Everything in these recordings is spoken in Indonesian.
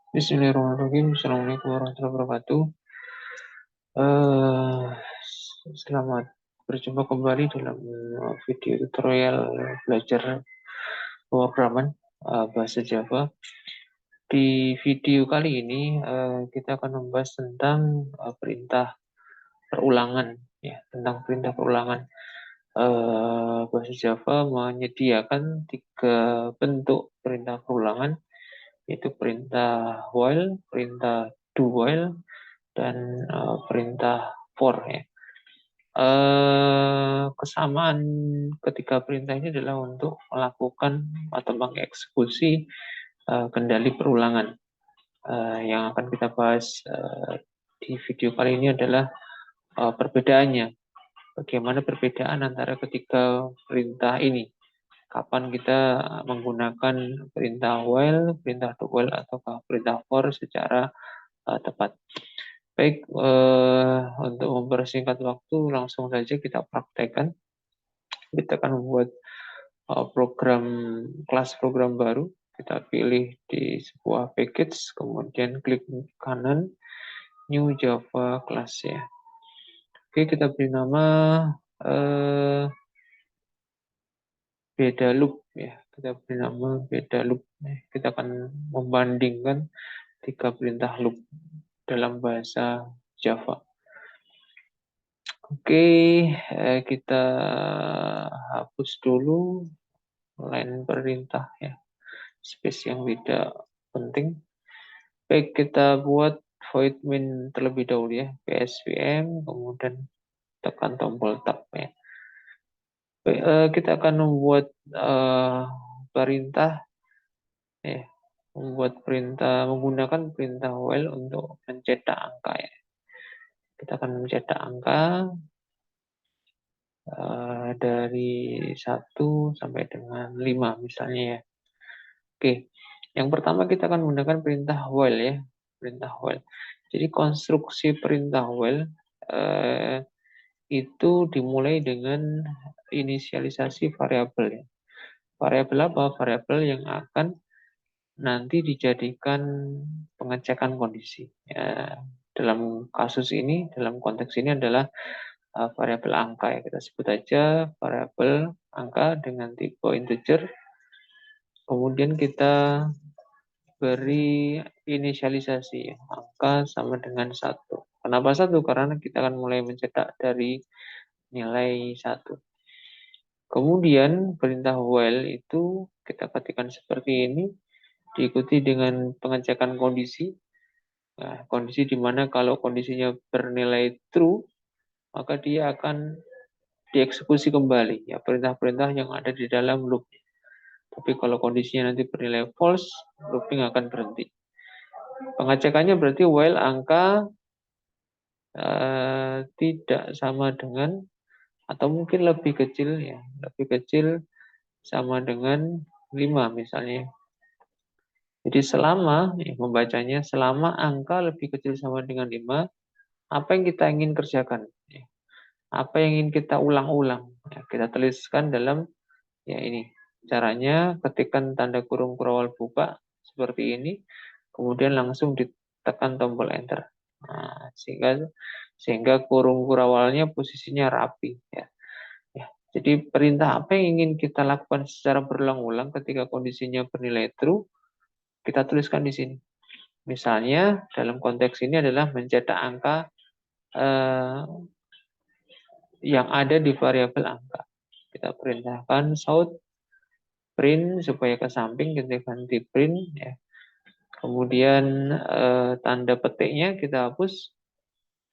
Bismillahirrahmanirrahim. Assalamualaikum warahmatullahi wabarakatuh. Eh, Selamat berjumpa kembali dalam video tutorial belajar pemrograman bahasa Java. Di video kali ini kita akan membahas tentang perintah perulangan, ya, tentang perintah perulangan. Bahasa Java menyediakan tiga bentuk perintah perulangan, yaitu perintah while, perintah do while, dan perintah for, ya. Kesamaan ketiga perintah ini adalah untuk melakukan atau mengeksekusi kendali perulangan. Yang akan kita bahas di video kali ini adalah perbedaannya. Bagaimana perbedaan antara ketiga perintah ini? Kapan kita menggunakan perintah while, perintah do while, atau perintah for secara tepat. Baik, untuk mempersingkat waktu, langsung saja kita praktekkan. Kita akan membuat kelas program baru. Kita pilih di sebuah package, kemudian klik kanan, New Java Class, ya. Oke, kita beri nama beda loop, ya. Kita beri nama beda loop. Kita akan membandingkan tiga perintah loop dalam bahasa Java. Oke, kita hapus dulu line perintah, ya, space yang tidak penting. Baik, kita buat void main terlebih dahulu, ya, psvm, kemudian tekan tombol tab, ya. Baik, kita akan membuat perintah, ya, membuat perintah menggunakan perintah while untuk mencetak angka, ya. Kita akan mencetak angka dari 1 sampai dengan 5 misalnya, ya. Oke, yang pertama kita akan menggunakan perintah while, ya, perintah while. Jadi konstruksi perintah while itu dimulai dengan inisialisasi variabel, ya. Variabel apa? Variabel yang akan nanti dijadikan pengecekan kondisi. Ya, dalam kasus ini, dalam konteks ini adalah variabel angka, ya. Kita sebut aja variabel angka dengan tipe integer. Kemudian kita beri inisialisasi, ya, angka sama dengan 1. Kenapa 1? Karena kita akan mulai mencetak dari nilai 1. Kemudian perintah while itu kita ketikkan seperti ini, diikuti dengan pengecekan kondisi. Nah, kondisi di mana kalau kondisinya bernilai true, maka dia akan dieksekusi kembali, ya, perintah-perintah yang ada di dalam loop. Tapi kalau kondisinya nanti bernilai false, looping akan berhenti. Pengecekannya berarti while angka tidak sama dengan, atau mungkin lebih kecil, ya, lebih kecil sama dengan 5 misalnya. Jadi selama, ya, membacanya selama angka lebih kecil sama dengan 5, apa yang kita ingin kerjakan, ya, apa yang ingin kita ulang-ulang, ya, kita tuliskan dalam, ya, ini caranya, ketikkan tanda kurung kurawal buka seperti ini, kemudian langsung ditekan tombol enter. Nah, sehingga kurung kurawalnya posisinya rapi, ya. Ya, jadi perintah apa yang ingin kita lakukan secara berulang-ulang ketika kondisinya bernilai true, kita tuliskan di sini. Misalnya dalam konteks ini adalah mencetak angka yang ada di variabel angka. Kita perintahkan shout print supaya ke samping, kita ganti print, ya. Kemudian tanda petiknya kita hapus,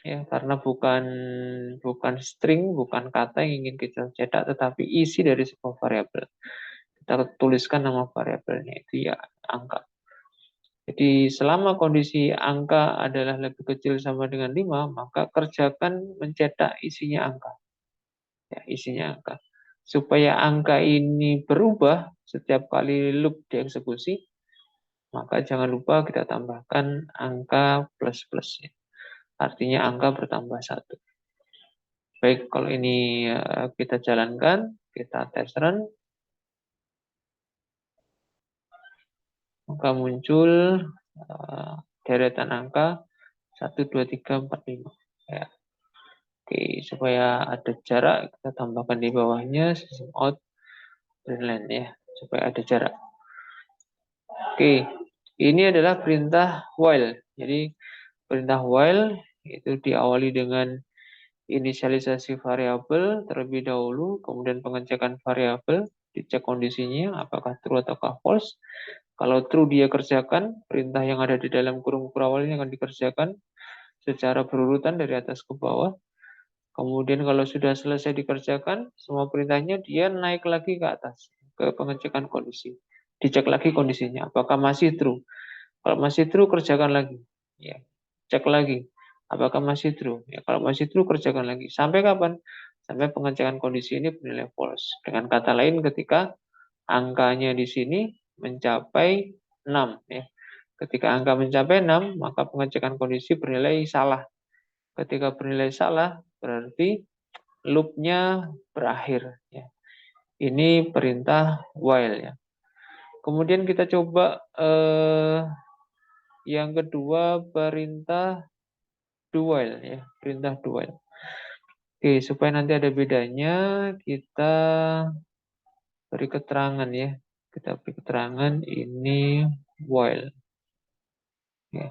ya, karena bukan string, bukan kata yang ingin kita cetak, tetapi isi dari sebuah variabel. Kita tuliskan nama variabelnya itu, ya, angka. Jadi selama kondisi angka adalah lebih kecil sama dengan 5, maka kerjakan mencetak isinya angka. Ya, isinya angka. Supaya angka ini berubah setiap kali loop dieksekusi, maka jangan lupa kita tambahkan angka plus-plusnya. Artinya angka bertambah 1. Baik, kalau ini kita jalankan, kita tes run, maka muncul deretan angka 1, 2, 3, 4, 5. Ya. Oke, supaya ada jarak, kita tambahkan di bawahnya system out println ya, supaya ada jarak. Oke, ini adalah perintah while. Jadi perintah while itu diawali dengan inisialisasi variabel terlebih dahulu, kemudian pengecekan variabel, dicek kondisinya apakah true ataukah false. Kalau true dia kerjakan, perintah yang ada di dalam kurung awal ini akan dikerjakan secara berurutan dari atas ke bawah. Kemudian kalau sudah selesai dikerjakan, semua perintahnya dia naik lagi ke atas, ke pengecekan kondisi. Dicek lagi kondisinya, apakah masih true. Kalau masih true, kerjakan lagi. Ya, cek lagi, apakah masih true. Ya, kalau masih true, kerjakan lagi. Sampai kapan? Sampai pengecekan kondisi ini bernilai false. Dengan kata lain, ketika angkanya di sini mencapai 6. Ya. Ketika angka mencapai 6, maka pengecekan kondisi bernilai salah. Ketika bernilai salah, berarti loop-nya berakhir. Ya. Ini perintah while ya. Kemudian kita coba yang kedua perintah do while ya, perintah do while. Oke, supaya nanti ada bedanya, kita beri keterangan ya. Kita beri keterangan ini while. Ya.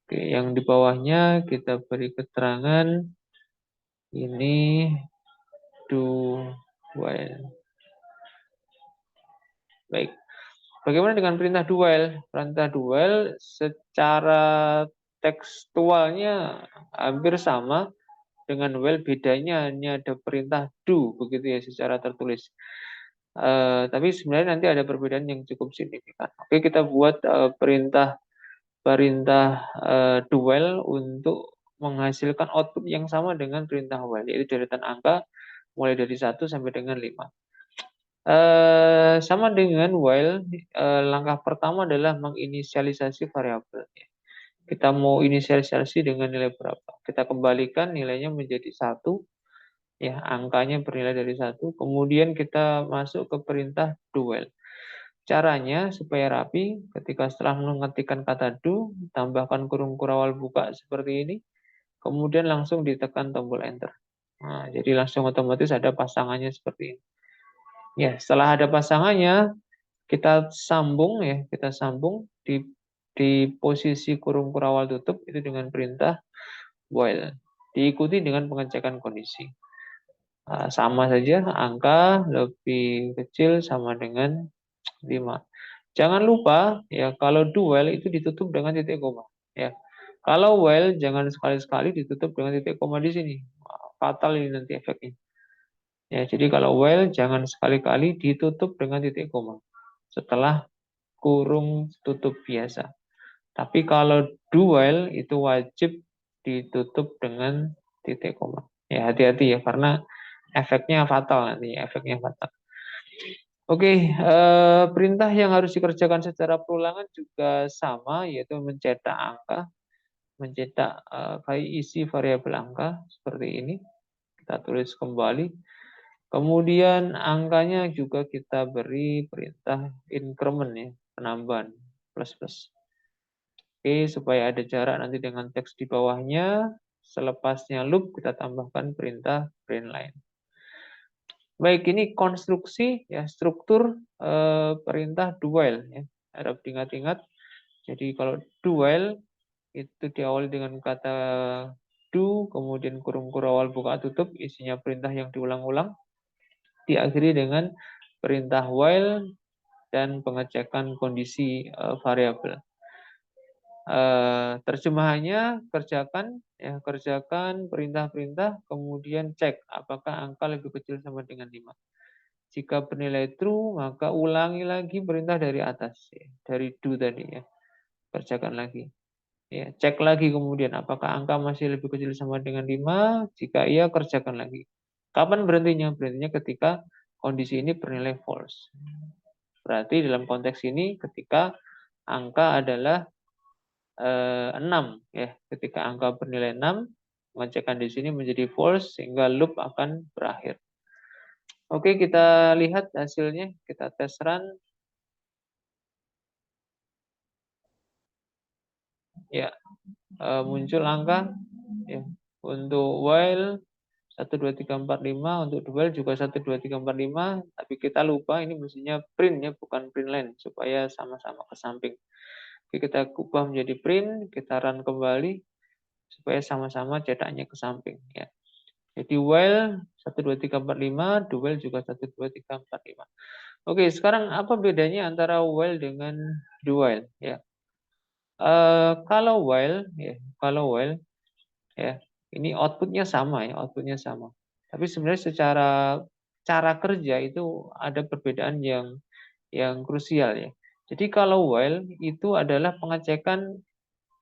Oke, yang di bawahnya kita beri keterangan ini do while. Baik. Bagaimana dengan perintah do while? Perintah do while secara tekstualnya hampir sama dengan while, bedanya hanya ada perintah do begitu ya secara tertulis. Tapi sebenarnya nanti ada perbedaan yang cukup signifikan. Oke, kita buat perintah do while untuk menghasilkan output yang sama dengan perintah while, yaitu deretan angka mulai dari 1 sampai dengan 5. Sama dengan while, langkah pertama adalah menginisialisasi variabel. Kita mau inisialisasi dengan nilai berapa? Kita kembalikan nilainya menjadi 1, ya, angkanya bernilai dari 1. Kemudian kita masuk ke perintah do while. Caranya supaya rapi, ketika setelah mengetikkan kata do, tambahkan kurung kurawal buka seperti ini, kemudian langsung ditekan tombol enter. Nah, jadi langsung otomatis ada pasangannya seperti ini. Ya, setelah ada pasangannya, kita sambung ya, kita sambung di posisi kurung kurawal tutup itu dengan perintah while. Diikuti dengan pengecekan kondisi. Nah, sama saja, angka lebih kecil sama dengan 5. Jangan lupa ya, kalau do while itu ditutup dengan titik koma ya. Kalau while jangan sekali-sekali ditutup dengan titik koma di sini. Fatal ini nanti efeknya. Ya, jadi kalau while jangan sekali-kali ditutup dengan titik koma setelah kurung tutup biasa. Tapi kalau do while itu wajib ditutup dengan titik koma. Ya, hati-hati ya karena efeknya fatal nanti, efeknya fatal. Oke, perintah yang harus dikerjakan secara perulangan juga sama, yaitu mencetak angka, mencetak isi variabel angka seperti ini. Kita tulis kembali. Kemudian angkanya juga kita beri perintah increment ya, penambahan plus. Oke, supaya ada jarak nanti dengan teks di bawahnya. Selepasnya loop kita tambahkan perintah printline. Baik, ini konstruksi ya, struktur perintah do while ya. Harap diingat-ingat. Jadi kalau do while itu diawali dengan kata do, kemudian kurung kurawal buka tutup, isinya perintah yang diulang-ulang. Diakhiri dengan perintah while dan pengecekan kondisi variabel. Terjemahannya kerjakan perintah-perintah, kemudian cek apakah angka lebih kecil sama dengan 5. Jika bernilai true, maka ulangi lagi perintah dari atas ya, dari do tadi ya. Kerjakan lagi. Ya, cek lagi kemudian apakah angka masih lebih kecil sama dengan 5? Jika iya, kerjakan lagi. Kapan berhentinya? Berhentinya ketika kondisi ini bernilai false. Berarti dalam konteks ini ketika angka adalah 6 ya. Ketika angka bernilai 6, pengecekan di sini menjadi false sehingga loop akan berakhir. Oke, kita lihat hasilnya, kita tes run. ya muncul angka ya untuk while 1 2 3 4 5, untuk dual juga 1 2 3 4 5, tapi kita lupa ini mestinya print ya, bukan print line supaya sama-sama ke samping. Oke, kita ubah menjadi print, kita run kembali supaya sama-sama cetaknya ke samping ya. Jadi while 1 2 3 4 5, dual juga 1 2 3 4 5. Oke, sekarang apa bedanya antara while dengan dual ya? Kalau while ya, ini outputnya sama ya, outputnya sama. Tapi sebenarnya secara cara kerja itu ada perbedaan yang krusial ya. Jadi kalau while itu adalah pengecekan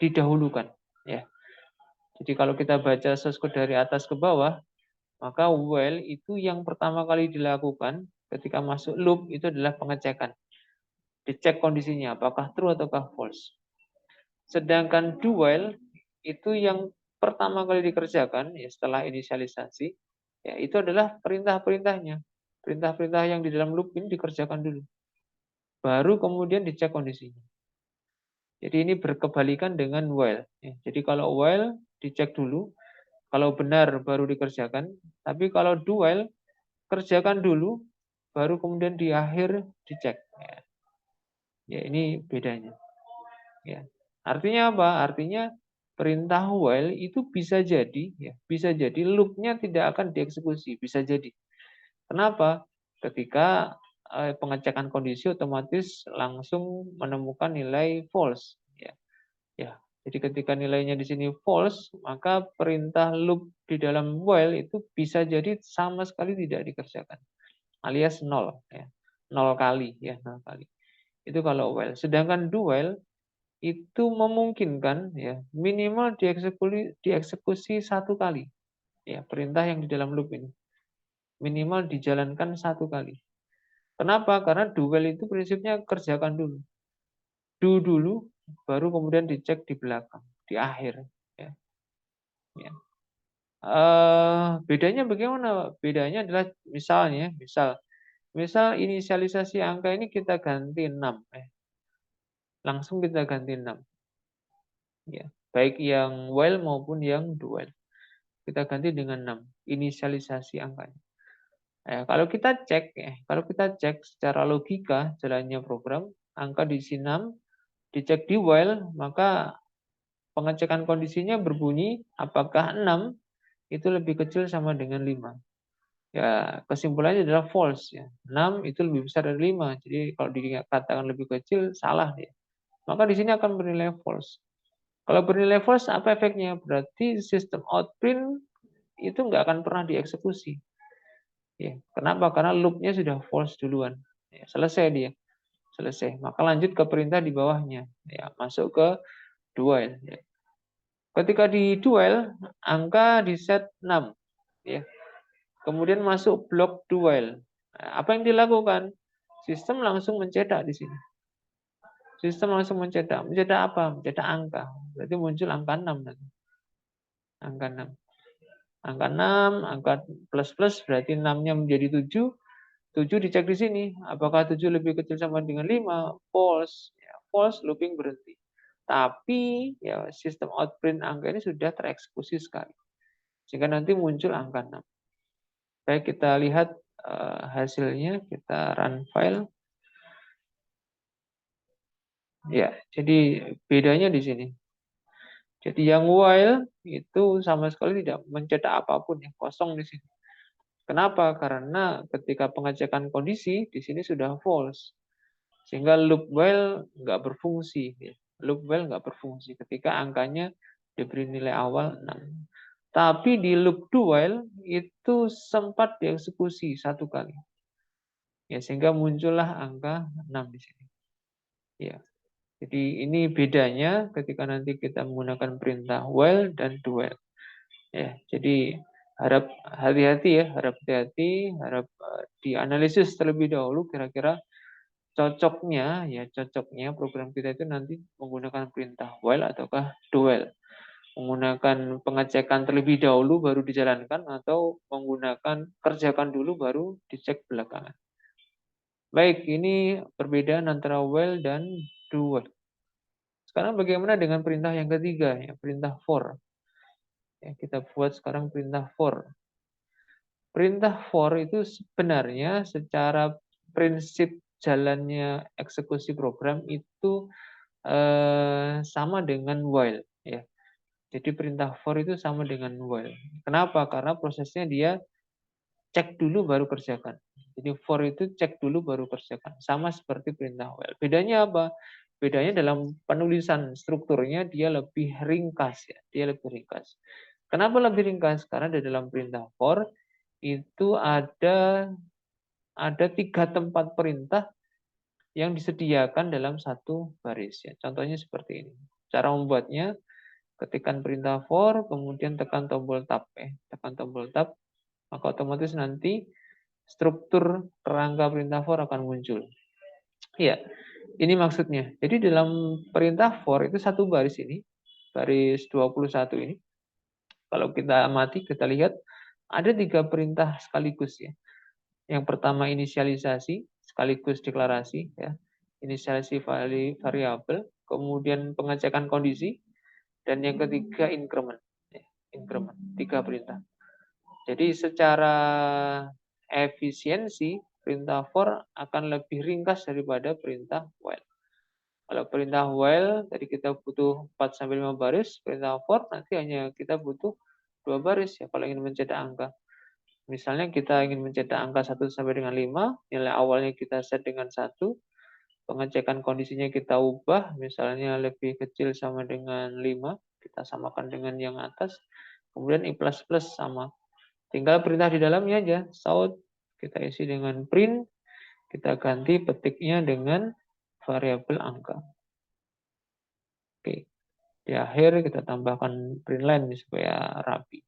didahulukan ya. Jadi kalau kita baca source code dari atas ke bawah, maka while itu yang pertama kali dilakukan ketika masuk loop itu adalah pengecekan. Dicek kondisinya apakah true ataukah false. Sedangkan do while itu yang pertama kali dikerjakan ya setelah inisialisasi ya itu adalah perintah-perintahnya. Perintah-perintah yang di dalam loop ini dikerjakan dulu. Baru kemudian dicek kondisinya. Jadi ini berkebalikan dengan while. Ya, jadi kalau while dicek dulu, kalau benar baru dikerjakan. Tapi kalau do while kerjakan dulu, baru kemudian di akhir dicek. Ya ini bedanya. Ya. Artinya apa? Artinya perintah while itu bisa jadi loopnya tidak akan dieksekusi, bisa jadi. Kenapa? Ketika pengecekan kondisi otomatis langsung menemukan nilai false. Ya. Ya. Jadi ketika nilainya di sini false, maka perintah loop di dalam while itu bisa jadi sama sekali tidak dikerjakan, alias nol. Ya. 0 kali, ya 0 kali. Itu kalau while. Sedangkan do while itu memungkinkan ya minimal dieksekusi 1 kali ya perintah yang di dalam loop ini minimal dijalankan 1 kali. Kenapa? Karena do while itu prinsipnya kerjakan dulu, do dulu, baru kemudian dicek di belakang, di akhir. Ya. Ya. Bedanya bagaimana? Bedanya adalah misalnya, misal inisialisasi angka ini kita ganti 6, langsung kita ganti 6. Ya, baik yang while maupun yang do while. Kita ganti dengan 6, inisialisasi angkanya. Kalau kita cek secara logika jalannya program, angka di sini 6, dicek di while, maka pengecekan kondisinya berbunyi apakah 6 itu lebih kecil sama dengan 5. Ya, kesimpulannya adalah false ya. 6 itu lebih besar dari 5. Jadi kalau dikatakan lebih kecil salah dia. Maka di sini akan bernilai false. Kalau bernilai false apa efeknya? Berarti sistem outprint itu nggak akan pernah dieksekusi. Ya, kenapa? Karena loop-nya sudah false duluan. Ya, selesai dia. Selesai. Maka lanjut ke perintah di bawahnya. Ya, masuk ke dual. Ya. Ketika di dual, angka di set 6. Ya. Kemudian masuk blok dual. Nah, apa yang dilakukan? Sistem langsung mencetak di sini. Sistem langsung mencetak. Mencetak apa? Mencetak angka. Berarti muncul angka 6 nanti. Angka 6. Angka 6, angka plus-plus berarti 6-nya menjadi 7. 7 dicek di sini. Apakah 7 lebih kecil sama dengan 5? False. Ya, false, looping berhenti. Tapi ya sistem outprint angka ini sudah tereksekusi sekali. Sehingga nanti muncul angka 6. Baik, kita lihat hasilnya. Kita run file. Ya, jadi bedanya di sini. Jadi yang while itu sama sekali tidak mencetak apapun, ya, kosong di sini. Kenapa? Karena ketika pengecekan kondisi di sini sudah false, sehingga loop while nggak berfungsi. Ya. Loop while nggak berfungsi ketika angkanya diberi nilai awal 6. Tapi di loop do while itu sempat dieksekusi 1 kali. Ya, sehingga muncullah angka 6 di sini. Ya. Jadi ini bedanya ketika nanti kita menggunakan perintah while dan do while. Ya, jadi harap hati-hati ya, harap dianalisis terlebih dahulu kira-kira cocoknya program kita itu nanti menggunakan perintah while ataukah do while. Menggunakan pengecekan terlebih dahulu baru dijalankan atau menggunakan kerjakan dulu baru dicek belakangan. Baik, ini perbedaan antara while dan do while. Sekarang bagaimana dengan perintah yang ketiga, ya, perintah for. Ya, kita buat sekarang perintah for. Perintah for itu sebenarnya secara prinsip jalannya eksekusi program itu sama dengan while, ya. Jadi perintah for itu sama dengan while. Kenapa? Karena prosesnya dia cek dulu baru kerjakan. Jadi for itu cek dulu baru kerjakan. Sama seperti perintah while. Bedanya apa? Bedanya dalam penulisan strukturnya dia lebih ringkas, ya. Dia lebih ringkas. Kenapa lebih ringkas? Karena di dalam perintah for itu ada 3 tempat perintah yang disediakan dalam satu baris, ya. Contohnya seperti ini. Cara membuatnya, ketikkan perintah for, kemudian tekan tombol tab, tekan tombol tab, maka otomatis nanti struktur kerangka perintah for akan muncul. Ya, ini maksudnya. Jadi dalam perintah for itu satu baris ini, baris 21 ini, kalau kita amati, kita lihat ada 3 perintah sekaligus, ya. Yang pertama inisialisasi sekaligus deklarasi, ya. Inisialisasi variabel, kemudian pengecekan kondisi, dan yang ketiga increment. Ya, increment, 3 perintah. Jadi secara efisiensi perintah for akan lebih ringkas daripada perintah while. Kalau perintah while tadi kita butuh 4 sampai 5 baris, perintah for nanti hanya kita butuh 2 baris, ya, kalau ingin mencetak angka. Misalnya kita ingin mencetak angka 1 sampai dengan 5, nilai awalnya kita set dengan 1, pengecekan kondisinya kita ubah, misalnya lebih kecil sama dengan 5, kita samakan dengan yang atas, kemudian i++ sama. Tinggal perintah di dalamnya aja, shout, kita isi dengan print, kita ganti petiknya dengan variabel angka. Oke, di akhir kita tambahkan print line supaya rapi.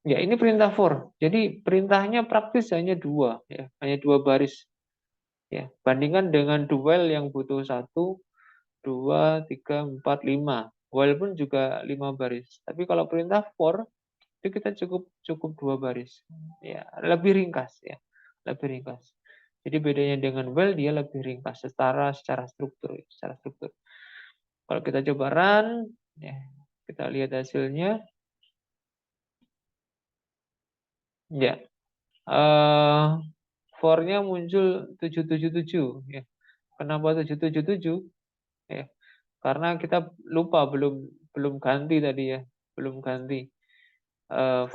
Ya, ini perintah for. Jadi perintahnya praktis hanya 2, ya, hanya 2 baris. Ya, bandingkan dengan do while yang butuh 1, 2, 3, 4, 5. While pun juga 5 baris. Tapi kalau perintah for itu kita cukup 2 baris. Ya, lebih ringkas, ya. Lebih ringkas. Jadi bedanya dengan while dia lebih ringkas secara struktur, secara struktur. Kalau kita coba run, ya, kita lihat hasilnya. Ya, for-nya muncul 777, ya. Kenapa 777? Ya, karena kita lupa belum ganti tadi, ya, belum ganti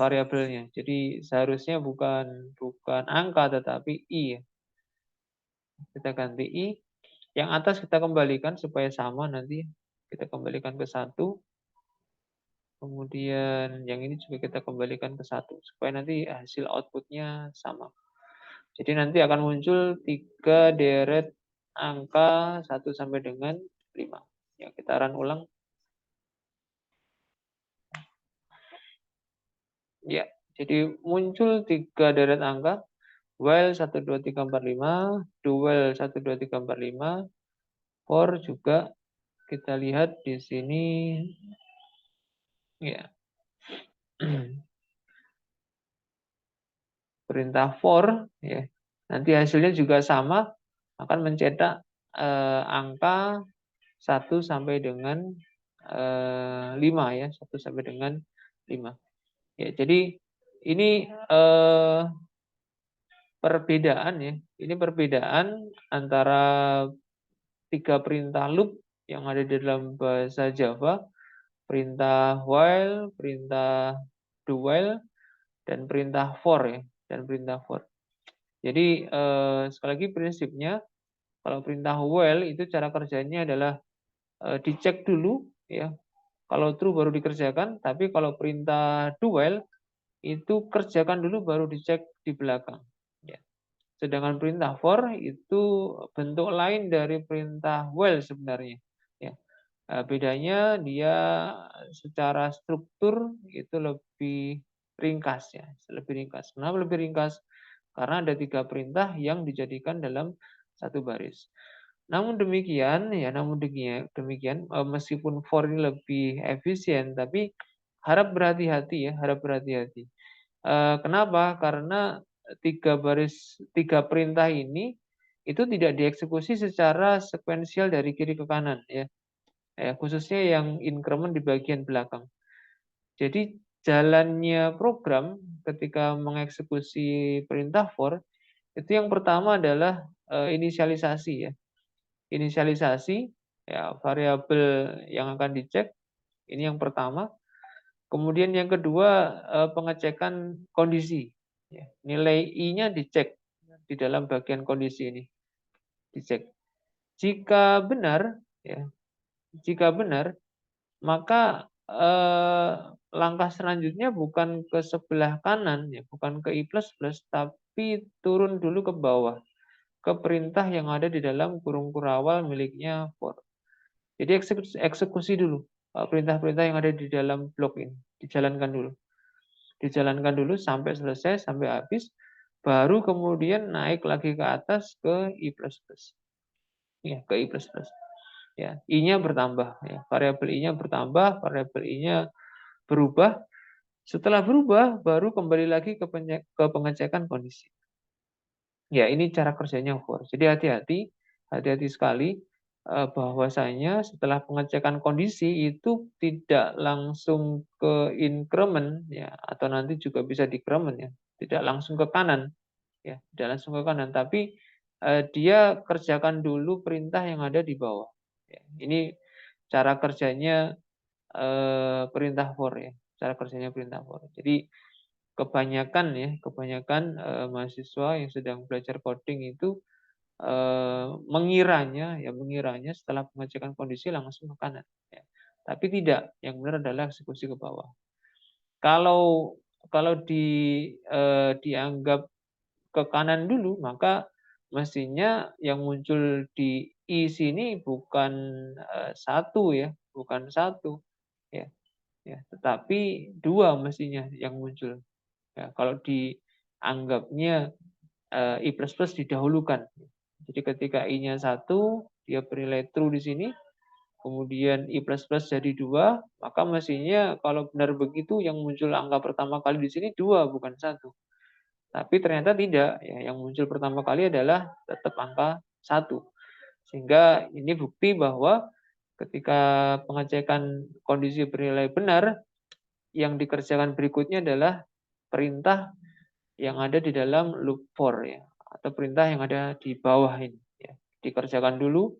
variabelnya. Jadi seharusnya bukan angka tetapi i, ya. Kita ganti i. Yang atas kita kembalikan supaya sama nanti. Kita kembalikan ke 1. Kemudian yang ini juga kita kembalikan ke 1 supaya nanti hasil outputnya sama. Jadi nanti akan muncul 3 deret angka 1 sampai dengan 5. Ya, kita run ulang. Ya, jadi muncul 3 deret angka, while 1, 2, 3, 4, 5, do while 1, 2, 3, 4, 5, for juga kita lihat di sini, ya. Perintah for, ya. Nanti hasilnya juga sama, akan mencetak angka 1 sampai dengan 5, ya, 1 sampai dengan 5. Ya, jadi ini perbedaan, ya. Ini perbedaan antara 3 perintah loop yang ada di dalam bahasa Java, perintah while, perintah do while, dan perintah for, ya, dan perintah for. Jadi sekali lagi prinsipnya, kalau perintah while itu cara kerjanya adalah dicek dulu, ya. Kalau true baru dikerjakan, tapi kalau perintah do while itu kerjakan dulu baru dicek di belakang, ya. Sedangkan perintah for itu bentuk lain dari perintah while sebenarnya, ya. Bedanya dia secara struktur itu lebih ringkas, ya, lebih ringkas. Kenapa lebih ringkas? Karena ada 3 perintah yang dijadikan dalam satu baris. Namun demikian, ya, demikian meskipun for ini lebih efisien, tapi harap berhati-hati, ya, harap berhati-hati. Kenapa? Karena 3 perintah ini itu tidak dieksekusi secara sekuensial dari kiri ke kanan, ya. ya, khususnya yang increment di bagian belakang. Jadi jalannya program ketika mengeksekusi perintah for itu yang pertama adalah inisialisasi ya. Inisialisasi ya variabel yang akan dicek ini yang pertama. Kemudian yang kedua pengecekan kondisi. Ya, nilai I-nya dicek di dalam bagian kondisi ini dicek. Jika benar ya, jika benar maka langkah selanjutnya bukan ke sebelah kanan ya, bukan ke I++, tapi turun dulu ke bawah ke perintah yang ada di dalam kurung kurawal miliknya for. Jadi eksekusi dulu perintah-perintah yang ada di dalam blok ini, dijalankan dulu. Dijalankan dulu sampai selesai, sampai habis, baru kemudian naik lagi ke atas ke I++. Ya, ke I++. Ya, I-nya bertambah ya. Variabel I-nya bertambah, variabel I-nya berubah. Setelah berubah baru kembali lagi ke pengecekan kondisi. Ya, ini cara kerjanya for. Jadi hati-hati sekali bahwasanya setelah pengecekan kondisi itu tidak langsung ke increment ya, atau nanti juga bisa decrement ya. Tidak langsung ke kanan ya, tidak langsung ke kanan, tapi dia kerjakan dulu perintah yang ada di bawah. Ya, ini cara kerjanya perintah for ya, cara kerjanya perintah for. Jadi kebanyakan mahasiswa yang sedang belajar coding itu mengiranya setelah pengecekan kondisi langsung ke kanan. Ya. Tapi tidak, yang benar adalah eksekusi ke bawah. Kalau dianggap ke kanan dulu, maka mestinya yang muncul di I sini bukan satu ya, bukan satu ya, ya, tetapi dua mestinya yang muncul. Ya, kalau dianggapnya I++ didahulukan. Jadi ketika I-nya 1, dia bernilai true di sini, kemudian I++ jadi 2, maka mestinya kalau benar begitu yang muncul angka pertama kali di sini 2 bukan 1. Tapi ternyata tidak, ya, yang muncul pertama kali adalah tetap angka 1. Sehingga ini bukti bahwa ketika pengecekan kondisi bernilai benar, yang dikerjakan berikutnya adalah perintah yang ada di dalam loop for ya, atau perintah yang ada di bawah ini ya. Dikerjakan dulu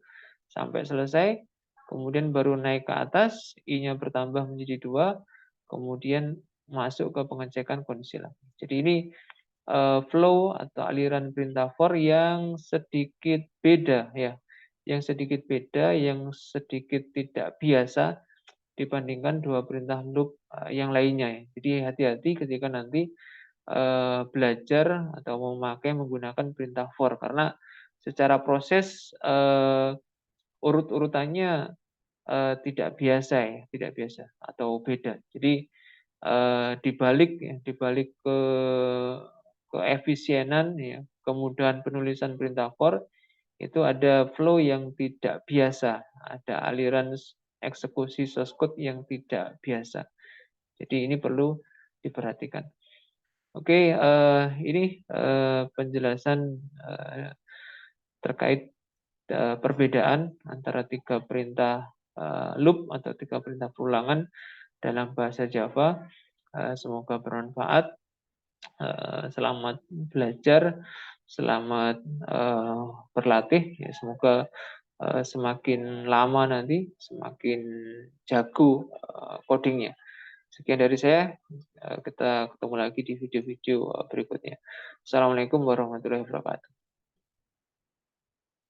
sampai selesai, kemudian baru naik ke atas, I-nya bertambah menjadi 2, kemudian masuk ke pengecekan kondisi lagi. Jadi ini flow atau aliran perintah for yang sedikit beda ya, yang sedikit beda, yang sedikit tidak biasa dibandingkan dua perintah loop yang lainnya ya. Jadi hati-hati ketika nanti belajar atau menggunakan perintah for, karena secara proses urut-urutannya tidak biasa ya, tidak biasa atau beda. Jadi dibalik keefisienan ya, kemudahan penulisan perintah for itu ada flow yang tidak biasa, ada aliran eksekusi source code yang tidak biasa. Jadi ini perlu diperhatikan. Oke, ini penjelasan terkait perbedaan antara 3 perintah loop atau 3 perintah perulangan dalam bahasa Java. Semoga bermanfaat. Selamat belajar, selamat berlatih. Ya, semoga semakin lama nanti semakin jago codingnya. Sekian dari saya. Kita ketemu lagi di video-video berikutnya. Assalamualaikum warahmatullahi wabarakatuh.